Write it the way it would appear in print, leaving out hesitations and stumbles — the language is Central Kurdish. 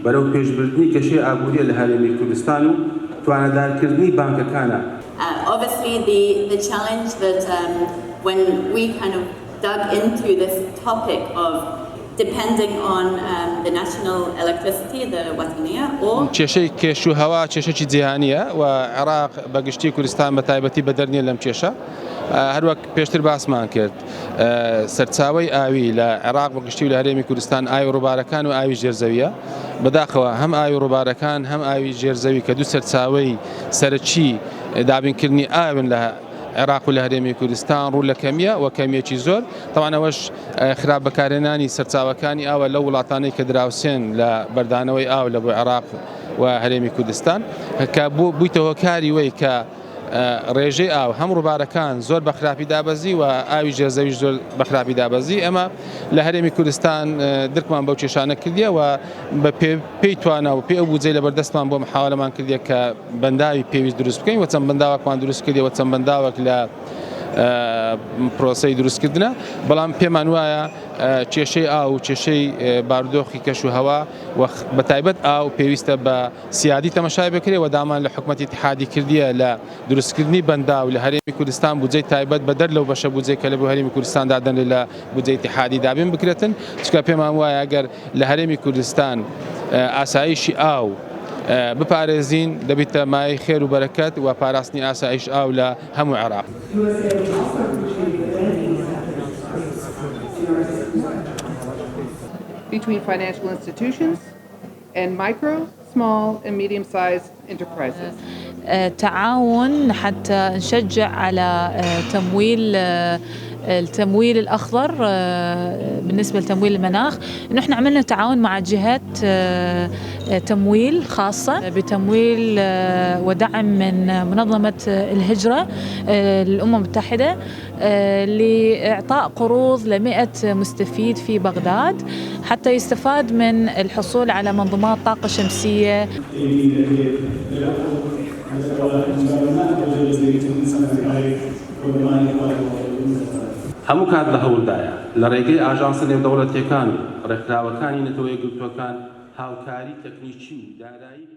بەرەو پێشبردننی کەشەی ئابووریە لە هەرێمی کوردستان و توانەدارکردنی بانکەکانە. Obviously, the challenge that when we kind of dug into this topic of depending on the national electricity, the wataniya, or کێشەی کێش و هەوا کێشەی جیهانیە و عێراق بەگشتی کوردستان بە تایبەتی بەدەرنیە لەم کێشە. هەروەک پێشتر باسمان کرد سەرچاوەی ئاوی لە عێراق بەگشتی و لە هەرێمی کوردستان ئاوی ڕووبارەکان و ئاوی ژێرزەویە. بەداخەوە هەم ئاوی ڕووبارەکان هەم ئاوی ژێرزەوی کە دوو سەرچاوەی سەرەکی دابینکردنی ئاون لە عێراق و لە هەرێمی کوردستان ڕوو لە کەمیە و کەمیەکی زۆر. تەوانەوەش خراپ بەکارهێنانی سەرچاوەکانی ئاوە لەو وڵاتانەی کە دراوسێن لە بەردانەوەی ئاو لە بۆ عێراق و هەرێمی کوردستان کە بوویتە هۆکاری وەی کە ڕێژەی ئاو هەم ڕووبارەکان زۆر بە خراپی دابەزی و ئاوی ژێرزەویش زۆر بە خراپی دابەزی. ئەمە لە هەرێمی کوردستان درکمان بەو کێشانە کردیە و بە پێی توانە و پێ ئەو بودجەی لەبەردەستمان بۆ محاولەمان کردیە کە بەنداوی پێویست دروست بکەین و چەند بەنداوەکمان دروست کردیەوە چەند بەنداوەک لە پرۆسەی دروستکردنە. بەڵام پێمان وایە کێشەی ئاو و کێشەی بارودۆخی کەش و هەوا بە تایبەت ئاو پێویستە بە سیادی تەمەشای بکرێت و دامان لە حکوومەتی اتحادی کردیە لە دروستکردنی بەندا و لە هەرێمی کوردستان بودجەی تایبەت بەدەر لەو بەشە بودجەی کە لە بۆ هەرێمی کوردستان دادەن لە بودجەی اتحادی دابین بکرێتن. چکە پێمان وایە ئەگەر لە هەرێمی کوردستان ئاسایشی ئاو بپارێزین دەبێتە مای خێر و بەرەکەت و پاراستنی ئاسایش ئاو لە هەموو عێراق. Between financial institutions and micro, small and medium-sized enterprises. تعاون حتى نشجع على التمويل الأخضر بالنسبة لتمويل المناخ، إنه إحنا عملنا تعاون مع جهات تمويل خاصة بتمويل ودعم من منظمة الهجرة للأمم المتحدة لإعطاء قروض ل100 مستفيد في بغداد حتى يستفاد من الحصول على منظومات طاقة شمسية. هەموو کات لە هەوڵدایە لە ڕێگەی ئاژانسە نێودەوڵەتیەکان و ڕێکخراوەکانی نەتەوەی گرتوەکان هاوکاری تەکنیکی و دارایی